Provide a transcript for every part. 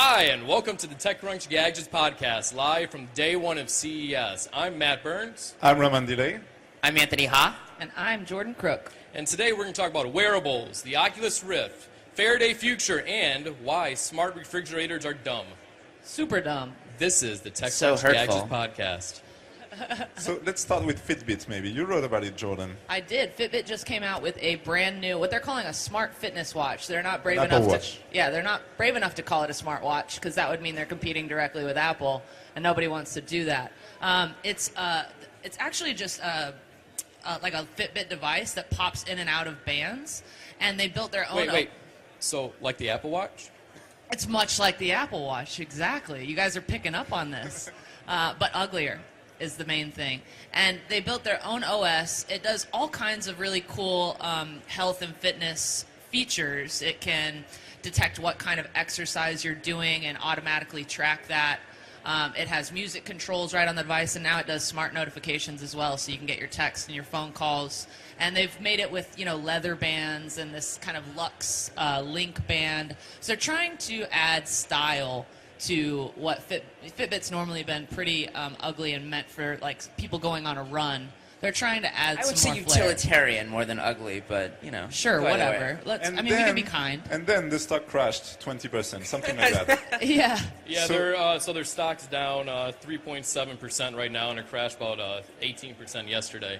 Hi, and welcome to the TechCrunch Gadgets podcast, live from day one of CES. I'm Matt Burns. I'm Romain Dillet. I'm Anthony Ha. And I'm Jordan Crook. And today we're going to talk about wearables, the Oculus Rift, Faraday Future, and why smart refrigerators are dumb. Super dumb. This is the TechCrunch Gadgets podcast. So let's start with Fitbit, maybe. You wrote about it, Jordan. I did. Fitbit just came out with a brand new, what they're calling a smart fitness watch. They're not brave Apple enough Watch. to, they're not brave enough to call it a smart watch because that would mean they're competing directly with Apple, and nobody wants to do that. It's actually just like a Fitbit device that pops in and out of bands, and they built their own. Wait. So, like the Apple Watch? It's much like the Apple Watch, exactly. You guys are picking up on this, but uglier is the main thing. And they built their own OS. It does all kinds of really cool health and fitness features. It can detect what kind of exercise you're doing and automatically track that. It has music controls right on the device, and now it does smart notifications as well, so you can get your texts and your phone calls. And they've made it with, leather bands and this kind of luxe link band. So they're trying to add style to what Fitbit's normally been pretty ugly and meant for like people going on a run. They're trying to add some more I would say flair. utilitarian more than ugly, but Sure, whatever. We can be kind. And then the stock crashed 20%, something like that. Yeah. Yeah, so their stock's down 3.7% right now, and it crashed about 18% yesterday.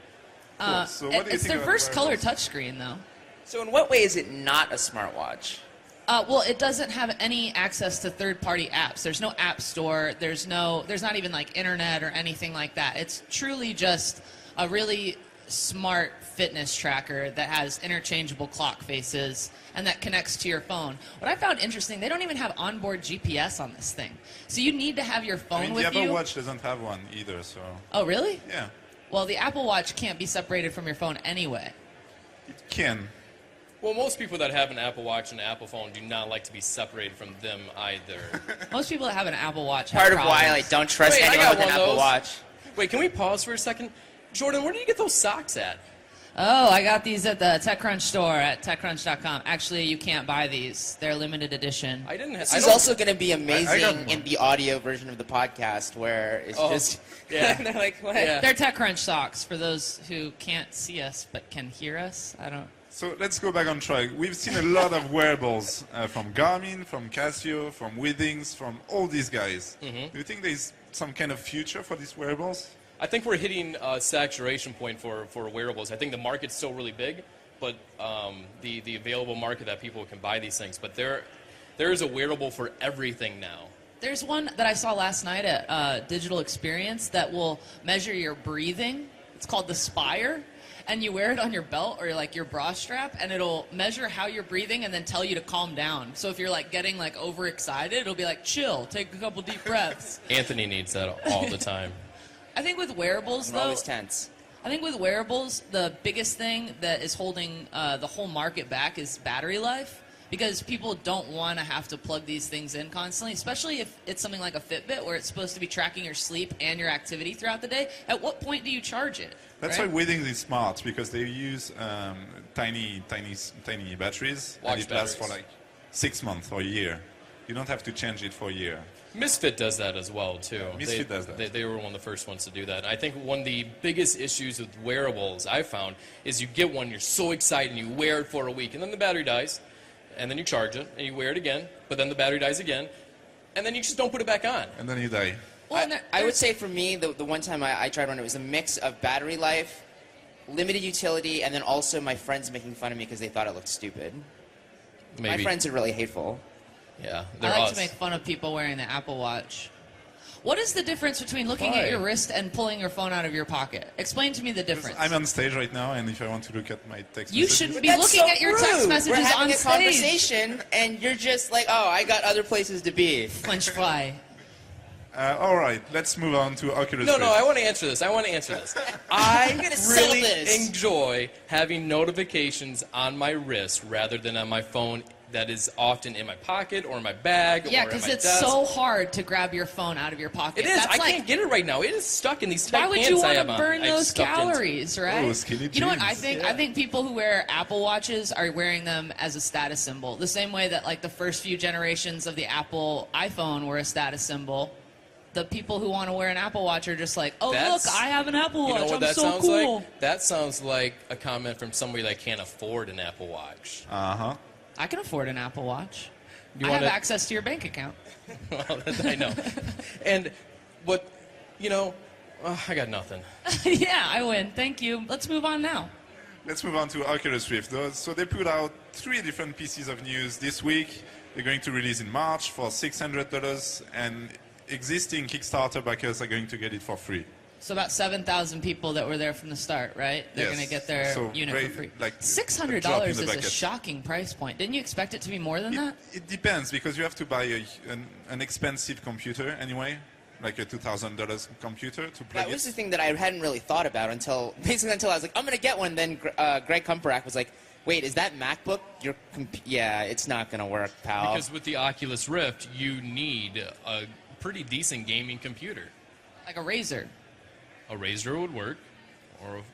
Cool. So what do you It's think their about first color wearables? touchscreen, though. So in what way is it not a smartwatch? Well, it doesn't have any access to third-party apps. There's no app store. There's not even like internet or anything like that. It's truly just a really smart fitness tracker that has interchangeable clock faces and that connects to your phone. What I found interesting, they don't even have onboard GPS on this thing. So you need to have your phone with the Apple you. Watch doesn't have one either, so Oh, really? yeah, Well, the Apple Watch can't be separated from your phone anyway. it can. Well, most people that have an Apple Watch and an Apple phone do not like to be separated from them either. Most people that have an Apple Watch have Part of why problems. I don't trust Wait, I anyone got with an one of Apple those. Watch. Wait, can we pause for a second? Jordan, where did you get those socks at? Oh, I got these at the TechCrunch store at TechCrunch.com. Actually, you can't buy these. They're limited edition. I didn't. This is also going to be I got amazing one. in the audio version of the podcast where it's just... yeah. they're like, what? Yeah. They're TechCrunch socks for those who can't see us but can hear us. I don't. So let's go back on track. We've seen a lot of wearables from Garmin, from Casio, from Withings, from all these guys. Mm-hmm. Do you think there's some kind of future for these wearables? I think we're hitting a saturation point for wearables. I think the market's still really big, but the available market that people can buy these things. But there is a wearable for everything now. There's one that I saw last night at Digital Experience that will measure your breathing. It's called the Spire. And you wear it on your belt or like your bra strap, and it'll measure how you're breathing and then tell you to calm down. So if you're like getting like overexcited, it'll be like, chill, take a couple deep breaths. Anthony needs that all the time. I think with wearables, I'm though, always tense. I think with wearables, the biggest thing that is holding the whole market back is battery life, because people don't want to have to plug these things in constantly, especially if it's something like a Fitbit where it's supposed to be tracking your sleep and your activity throughout the day. At what point do you charge it? That's right? why Withings is smart, because they use tiny batteries, Watch and it lasts for batteries. like 6 months or a year. You don't have to change it for a year. Misfit does that as well, too. Misfit does that. They were one of the first ones to do that. And I think one of the biggest issues with wearables I found is you get one, you're so excited, and you wear it for a week, and then the battery dies, and then you charge it, and you wear it again, but then the battery dies again, and then you just don't put it back on. And then you die. Well, and I would say for me, the one time I tried one, it was a mix of battery life, limited utility, and then also my friends making fun of me because they thought it looked stupid. Maybe. My friends are really hateful. Yeah, I they're like us. to make fun of people wearing the Apple Watch. What is the difference between looking Why? at your wrist and pulling your phone out of your pocket? Explain to me the difference. I'm on stage right now, and if I want to look at my text You messages, shouldn't be That's looking so at your text rude. messages We're having on a stage. conversation, and you're just like, oh, I got other places to be. Flinch fly. all right, let's move on to Oculus No, Rift. I want to answer this. I gonna sell really this. enjoy having notifications on my wrist rather than on my phone that is often in my pocket or in my bag Yeah, or at because my it's desk. so hard to grab your phone out of your pocket. It is. That's I can't get it right now. It is stuck in these tight Why would pants you I want have to on. burn I those stuffed into- calories, right? Oh, skinny You know what? I jeans. think people who wear Apple Watches are wearing them as a status symbol. The same way that like the first few generations of the Apple iPhone were a status symbol. The people who want to wear an Apple Watch are just like, oh, That's- look, I have an Apple You Watch. know what I'm that so sounds cool. like? That sounds like a comment from somebody that can't afford an Apple Watch. Uh-huh. I can afford an Apple Watch. You I have wanna- access to your bank account. Well, I know. And what, I got nothing. Yeah, I win. Thank you. Let's move on now. Let's move on to Oculus Rift. So they put out 3 different pieces of news this week. They're going to release in March for $600, and existing Kickstarter backers are going to get it for free. So about 7,000 people that were there from the start, right? They're Yes. going to get their So unit great, for free. like, a $600 drop in is the a bucket. shocking price point. Didn't you expect it to be more than that? It depends, because you have to buy an expensive computer anyway, like a $2,000 computer to plug That was the it. thing that I hadn't really thought about until I was like, I'm going to get one. Then Greg Kumperack was like, wait, is that MacBook? Yeah, it's not going to work, pal. Because with the Oculus Rift, you need a pretty decent gaming computer. Like a Razer. A Razer would work,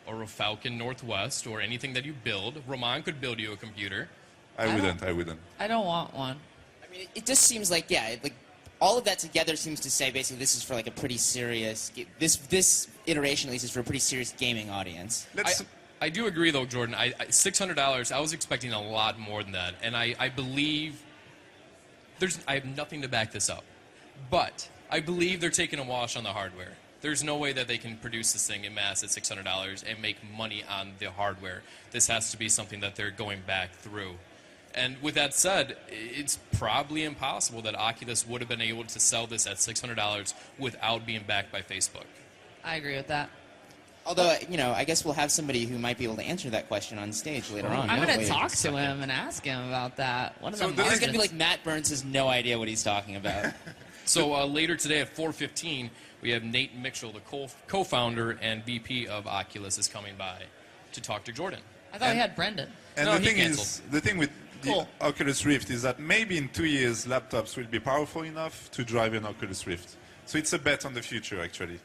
or a Falcon Northwest, or anything that you build. Romain could build you a computer. I wouldn't. I don't want one. I mean, it just seems like, all of that together seems to say basically this is for like a pretty serious, this iteration at least is for a pretty serious gaming audience. I do agree, though, Jordan. $600, I was expecting a lot more than that. And I believe I have nothing to back this up. But I believe they're taking a wash on the hardware. There's no way that they can produce this thing in mass at $600 and make money on the hardware. This has to be something that they're going back through. And with that said, it's probably impossible that Oculus would have been able to sell this at $600 without being backed by Facebook. I agree with that. Although, I guess we'll have somebody who might be able to answer that question on stage later on. I'm won't going we? to talk to him and ask him about that. What are So the this He's going to be margins? like, Matt Burns has no idea what he's talking about. So later today at 4:15, we have Nate Mitchell, the co-founder and VP of Oculus, is coming by to talk to Jordan. I thought we had Brendan. And No, the he thing canceled. is, the thing with Cool. the Oculus Rift is that maybe in 2 years, laptops will be powerful enough to drive an Oculus Rift. So it's a bet on the future, actually.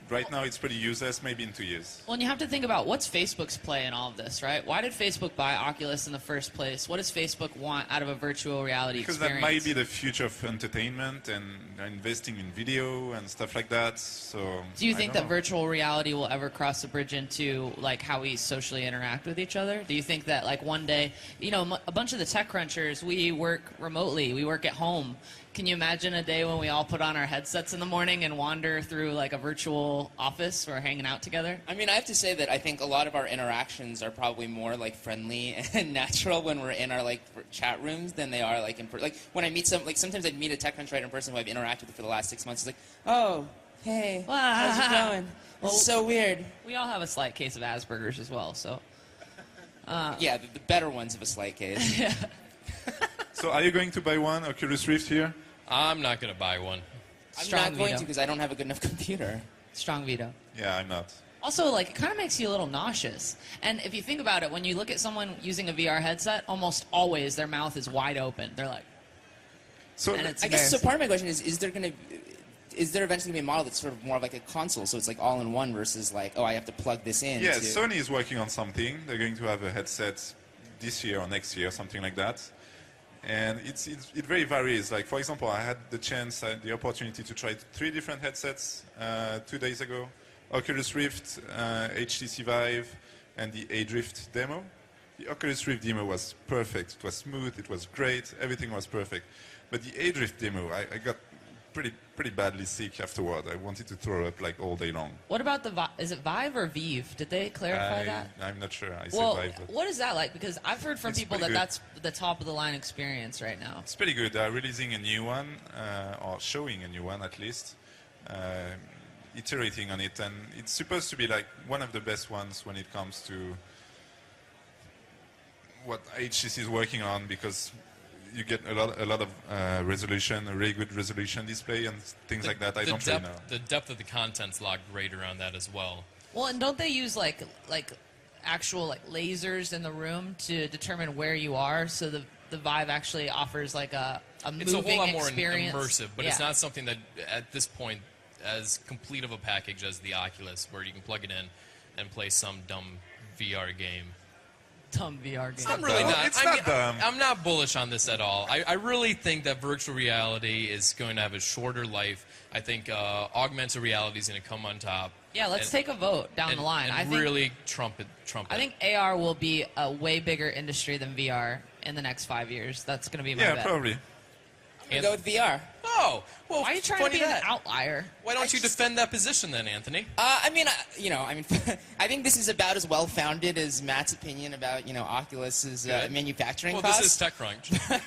Right now, it's pretty useless. Maybe in 2 years. Well, and you have to think about what's Facebook's play in all of this, right? Why did Facebook buy Oculus in the first place? What does Facebook want out of a virtual reality Because experience? that might be the future of entertainment and investing in video and stuff like that. So Do you I think don't that know. virtual reality will ever cross the bridge into like how we socially interact with each other? Do you think that like one day, a bunch of the tech crunchers, we work remotely, we work at home. Can you imagine a day when we all put on our headsets in the morning and wander through like a virtual office or hanging out together? I mean, I have to say that I think a lot of our interactions are probably more like friendly and natural when we're in our like chat rooms than they are like in like when I meet sometimes I'd meet a TechCrunch writer in person who I've interacted with for the last 6 months. It's like, oh, hey, how's it going? Well, It's so weird. We all have a slight case of Asperger's as well, so. Yeah, the better ones have a slight case. So are you going to buy one Oculus Rift here? I'm not going to buy one. I'm Strong not going veto. to because I don't have a good enough computer. Strong veto. Yeah, I'm not. Also, like, it kind of makes you a little nauseous. And if you think about it, when you look at someone using a VR headset, almost always their mouth is wide open. They're like, So and it's I guess so. embarrassing. Part of my question is there eventually going to be a model that's sort of more of like a console, so it's like all in one versus like, oh, I have to plug this in. yeah, to... Sony is working on something. They're going to have a headset this year or next year, something like that. And it very varies. Like, for example, I had the opportunity to try 3 different headsets 2 days ago. Oculus Rift, HTC Vive, and the A-Drift demo. The Oculus Rift demo was perfect. It was smooth. It was great. Everything was perfect. But the A-Drift demo, I got pretty badly sick afterward. I wanted to throw up like all day long. what about is it Vive or Vive? Did they clarify that? I'm not sure. I said Well, Vive. But what is that like? Because I've heard from It's people pretty that good. that's the top of the line experience right now. it's pretty good. They're releasing a new one, or showing a new one at least, iterating on it. And it's supposed to be like one of the best ones when it comes to what HTC is working on, because you get a lot of resolution, a really good resolution display and things like that. I don't really know. The depth of the content's a lot greater on that as well. Well, and don't they use like actual like lasers in the room to determine where you are, so the the Vive actually offers like a It's a moving whole lot more experience. immersive, but Yeah. it's not something that, at this point, as complete of a package as the Oculus, where you can plug it in and play some dumb VR game. Dumb VR game. I'm really not. It's not dumb. I'm not bullish on this at all. I really think that virtual reality is going to have a shorter life. I think augmented reality is going to come on top. Yeah, let's take a vote down the line. And I think really trump it. I think AR will be a way bigger industry than VR in the next 5 years. That's going to be my bet. Yeah, probably. I'm gonna go with VR. Oh, well, Why are you trying to be an outlier? Why don't you defend that position then, Anthony? I mean, I think this is about as well founded as Matt's opinion about Oculus's Good. manufacturing Well, costs. this is TechCrunch.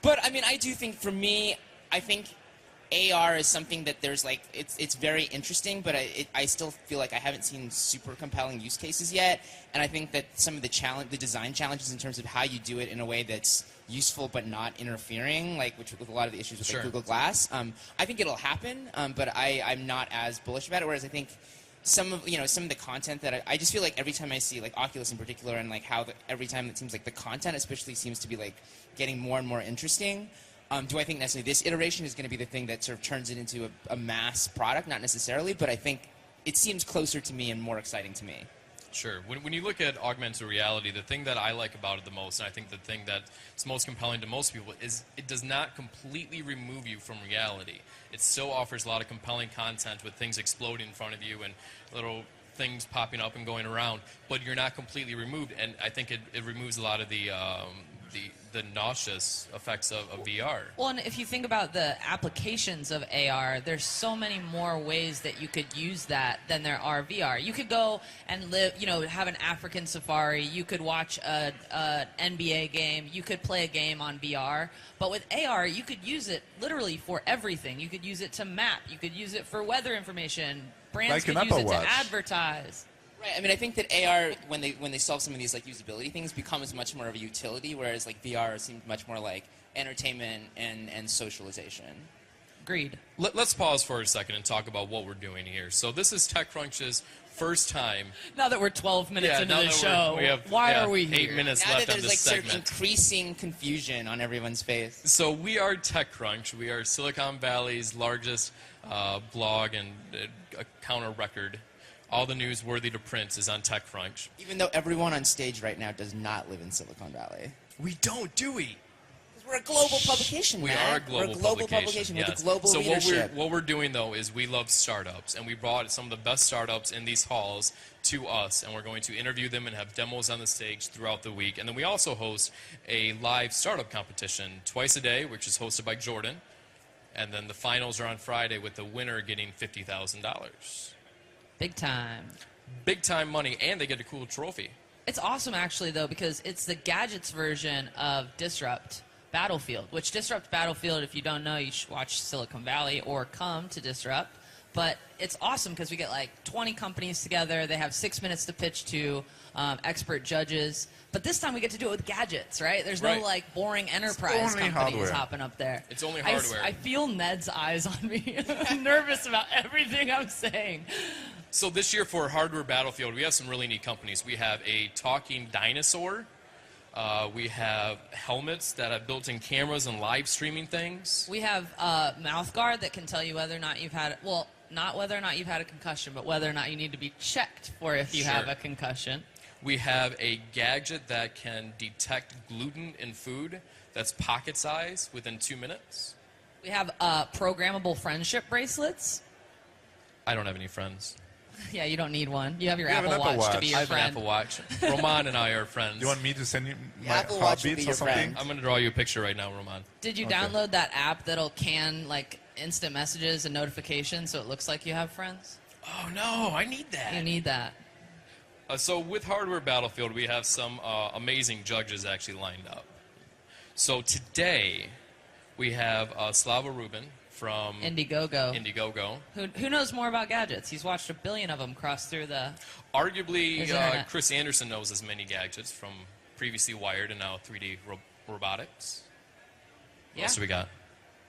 But I mean, I do think for me, I think AR is something that there's like it's very interesting, but I still feel like I haven't seen super compelling use cases yet. And I think that some of the design challenges in terms of how you do it in a way that's useful but not interfering, like with a lot of the issues with Sure. like Google Glass. I think it'll happen, but I'm not as bullish about it. Whereas I think some of the content that I just feel like every time I see like Oculus in particular, and like how every time it seems like the content especially seems to be like getting more and more interesting. Do I think necessarily this iteration is going to be the thing that sort of turns it into a mass product? Not necessarily, but I think it seems closer to me and more exciting to me. Sure. When you look at augmented reality, the thing that I like about it the most, and I think the thing that's most compelling to most people, is it does not completely remove you from reality. It still offers a lot of compelling content with things exploding in front of you and little things popping up and going around, but you're not completely removed, and I think it removes a lot of the nauseous effects of VR. Well, and if you think about the applications of AR, there's so many more ways that you could use that than there are VR. You could go and live, have an African safari. You could watch a NBA game. You could play a game on VR. But with AR, you could use it literally for everything. You could use it to map. You could use it for weather information. Brands Like an could use Apple it Watch. to advertise. Right. I mean, I think that AR, when they solve some of these like usability things, becomes much more of a utility, whereas like VR seems much more like entertainment and socialization. Agreed. Let's pause for a second and talk about what we're doing here. So this is TechCrunch's first time. Now that we're 12 minutes into now the that show, why are we 8 here? minutes Now left that on there's like this sort of segment. increasing confusion on everyone's face. So we are TechCrunch. We are Silicon Valley's largest blog and counter record. All the news worthy to print is on TechCrunch. Even though everyone on stage right now does not live in Silicon Valley. We don't, do we? Because we're a global publication, We Matt. are a global We're a global publication with yes. a global so leadership. what we're doing, though, is we love startups, and we brought some of the best startups in these halls to us, and we're going to interview them and have demos on the stage throughout the week. And then we also host a live startup competition twice a day, which is hosted by Jordan. And then the finals are on Friday with the winner getting $50,000. Big time. Big time money, and they get a cool trophy. It's awesome, actually, though, because it's the gadgets version of Disrupt Battlefield, which Disrupt Battlefield, if you don't know, you should watch Silicon Valley or come to Disrupt. But it's awesome because we get like 20 companies together. They have 6 minutes to pitch to expert judges. But this time we get to do it with gadgets, right? There's Right. no like boring enterprise only companies hardware. hopping up there. It's only I hardware. feel Ned's eyes on me. I'm nervous about everything I'm saying. So this year for Hardware Battlefield, we have some really neat companies. We have a talking dinosaur. We have helmets that have built-in cameras and live streaming things. We have a mouth guard that can tell you whether or not you've had, well, not whether or not you've had a concussion, but whether or not you need to be checked for if you Sure. have a concussion. We have a gadget that can detect gluten in food that's pocket size within 2 minutes. We have programmable friendship bracelets. I don't have any friends. Yeah, you don't need one. You have your We have Apple an Apple Watch to Watch. be I your have an friend. Apple Watch. Roman and I are friends. Do you want me to send you The my Apple Watch will heartbeats be or your something? friend. I'm going to draw you a picture right now, Roman. Did you Okay. download that app that'll can like instant messages and notifications so it looks like you have friends? Oh, no, I need that. You need that. So with Hardware Battlefield, we have some amazing judges actually lined up. So today, we have Slava Rubin from Indiegogo. Indiegogo. Who knows more about gadgets? He's watched a billion of them cross through the... Arguably, There's internet. Chris Anderson knows as many gadgets from previously Wired and now 3D Robotics. What Yeah. else do we got?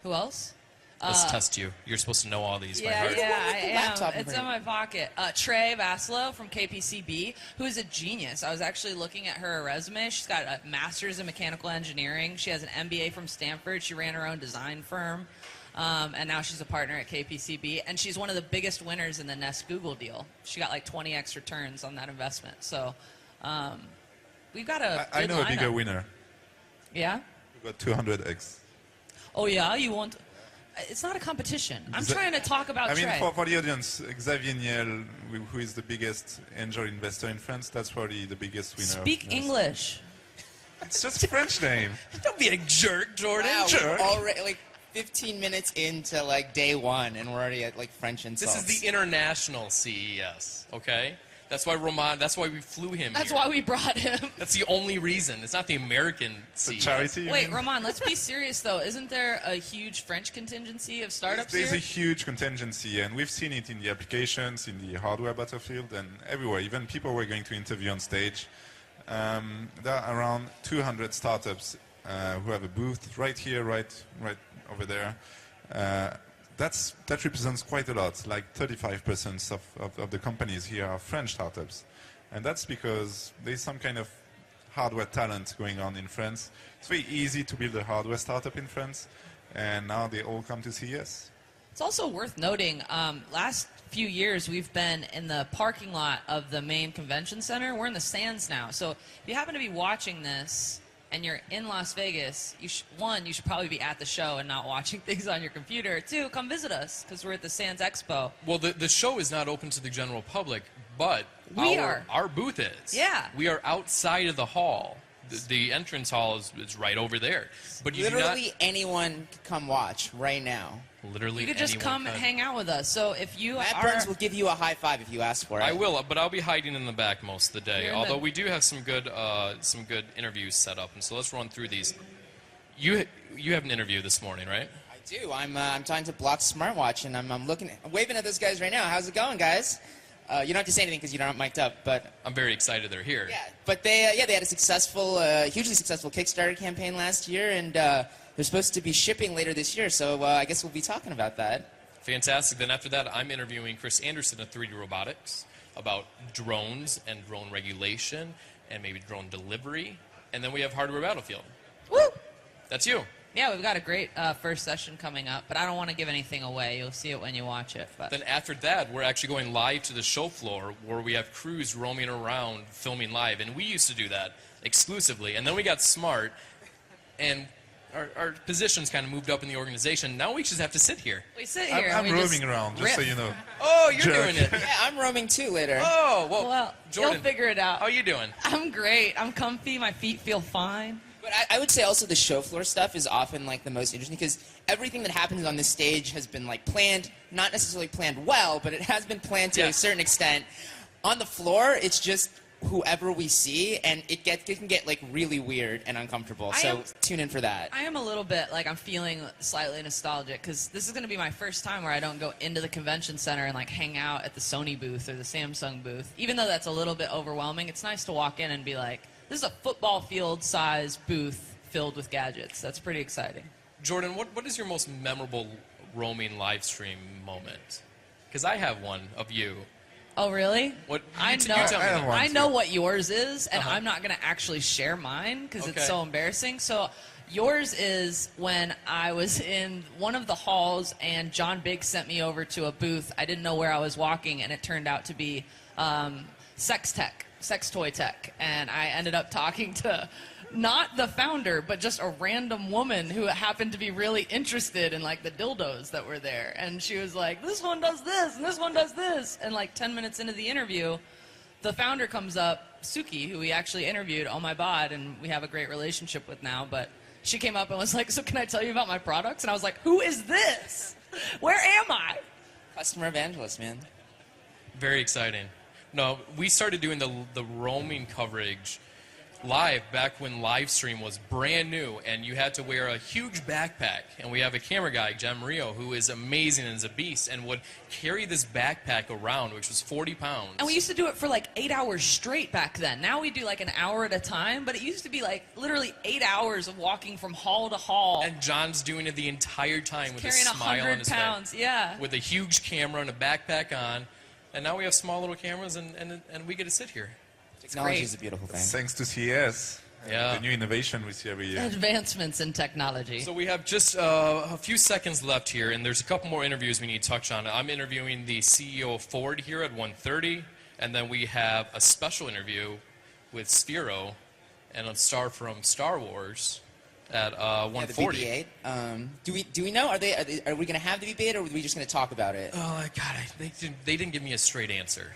Who else? Let's test you. You're supposed to know all these by Yeah, heart. yeah, I am. laptop in It's front in of my pocket. Trey Vasilo from KPCB, who is a genius. I was actually looking at her resume. She's got a master's in mechanical engineering. She has an MBA from Stanford. She ran her own design firm. And now she's a partner at KPCB. And she's one of the biggest winners in the Nest Google deal. She got like 20x returns on that investment. So we've got a I good know a bigger lineup. winner. Yeah? We got 200x. Oh, yeah? You want... It's not a competition. I'm Exa- trying to talk about I mean, Trey. for the audience, Xavier Niel, who is the biggest angel investor in France, that's probably the biggest winner. Speak of Nest. English. It's just a French name. Don't be a jerk, Jordan. Wow, Jerk. we're already like 15 minutes into like day one, and we're already at like French insults. This is the international CES, okay? That's why that's why we flew him That's here. why we brought him. That's the only reason. It's not the American It's a CES. charity. you Wait, mean? Romain, let's be serious though. Isn't there a huge French contingency of startups There's a here? huge contingency, and we've seen it in the applications, in the hardware battlefield, and everywhere. Even people we're going to interview on stage. There are around 200 startups who have a booth right here, right over there. That represents quite a lot. Like 35% of the companies here are French startups, and that's because there's some kind of hardware talent going on in France. It's very easy to build a hardware startup in France, and now they all come to CES. It's also worth noting, last few years we've been in the parking lot of the main convention center. We're in the stands now. So if you happen to be watching this and you're in Las Vegas, you should probably be at the show and not watching things on your computer. Two, come visit us because we're at the Sands Expo. Well, the show is not open to the general public, but our booth is. Yeah. We are outside of the hall. The entrance hall is right over there. But you Literally anyone could come watch right now. literally You could just anyone come can. hang out with us. So if you Matt are... Burns will give you a high five if you ask for it. I will, but I'll be hiding in the back most of the day. You're in Although the- we do have some good interviews set up, and so let's run through these. You have an interview this morning, right? I do. I'm talking to Block Smartwatch, and I'm waving at those guys right now. How's it going, guys? You don't have to say anything because you're not mic'd up, but I'm very excited they're here. yeah. But they had a successful, hugely successful Kickstarter campaign last year, and they're supposed to be shipping later this year. So I guess we'll be talking about that. Fantastic. Then after that, I'm interviewing Chris Anderson of 3D Robotics about drones and drone regulation and maybe drone delivery. And then we have Hardware Battlefield. Woo! That's you. Yeah, we've got a great first session coming up, but I don't want to give anything away. You'll see it when you watch it. But Then after that, we're actually going live to the show floor where we have crews roaming around filming live. And we used to do that exclusively. And then we got smart, and our positions kind of moved up in the organization. Now we just have to sit here. we sit here I'm and we just roaming around, just so riff. you know. Oh, you're Jerk. doing it. Yeah, I'm roaming too later. Oh, Well, Jordan, you'll figure it out. how you doing? I'm great. I'm comfy. My feet feel fine. But I would say also the show floor stuff is often like the most interesting because everything that happens on this stage has been like planned, not necessarily planned well, but it has been planned to Yeah. a certain extent. On the floor, it's just whoever we see, and it can get like really weird and uncomfortable. So tune in for that. I am a little bit like I'm feeling slightly nostalgic because this is going to be my first time where I don't go into the convention center and like hang out at the Sony booth or the Samsung booth. Even though that's a little bit overwhelming, it's nice to walk in and be like, this is a football field size booth filled with gadgets. That's pretty exciting. Jordan, what is your most memorable roaming live stream moment? Because I have one of you. Oh, really? What? I you know. tell me I have that. one. I know what yours is, and Uh-huh. I'm not going to actually share mine because Okay. it's so embarrassing. So yours is when I was in one of the halls and John Biggs sent me over to a booth. I didn't know where I was walking, and it turned out to be sex toy tech. And I ended up talking to not the founder, but just a random woman who happened to be really interested in like the dildos that were there. And she was like, this one does this, and this one does this. And like 10 minutes into the interview, the founder comes up, Suki, who we actually interviewed on my bod, and we have a great relationship with now. But she came up and was like, so can I tell you about my products? And I was like, who is this? Where am I? Customer evangelist, man. Very exciting. No, we started doing the roaming coverage live back when live stream was brand new and you had to wear a huge backpack. And we have a camera guy, Jem Rio, who is amazing and is a beast and would carry this backpack around, which was 40 pounds. And we used to do it for like 8 hours straight back then. Now we do like an hour at a time, but it used to be like literally 8 hours of walking from hall to hall. And John's doing it the entire time with a carrying smile on 100 his pounds, face. yeah. With a huge camera and a backpack on. And now we have small little cameras and we get to sit here. Technology great. is a beautiful thing. Thanks to CES. Yeah. The new innovation we see every year. Advancements in technology. So we have just a few seconds left here, and there's a couple more interviews we need to touch on. I'm interviewing the CEO of Ford here at 1:30, and then we have a special interview with Sphero and a star from Star Wars at Yeah, the 1:40. BB-8. Do we know? Are we going to have the BB-8, or are we just going to talk about it? Oh God, they didn't give me a straight answer.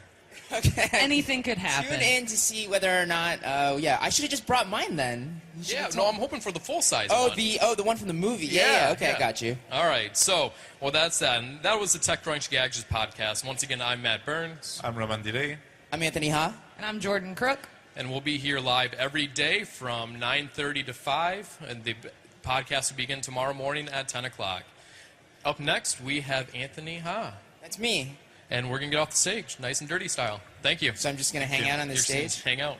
Okay. Anything could happen. Tune in to see whether or not. Yeah, I should have just brought mine then. You should Yeah, have no, told- I'm hoping for the full size Oh, one. the one from the movie. Yeah. Okay, I got you. All right, so well that's that, and that was the TechCrunch Gadgets podcast. Once again, I'm Matt Burns. I'm Romain Dillet. I'm Anthony Ha. And I'm Jordan Crook. And we'll be here live every day from 9:30 to 5, and the podcast will begin tomorrow morning at 10 o'clock. Up next, we have Anthony Ha, That's me. and we're going to get off the stage, nice and dirty style. Thank you. So I'm just going to hang out on this Your stage. seats, hang out.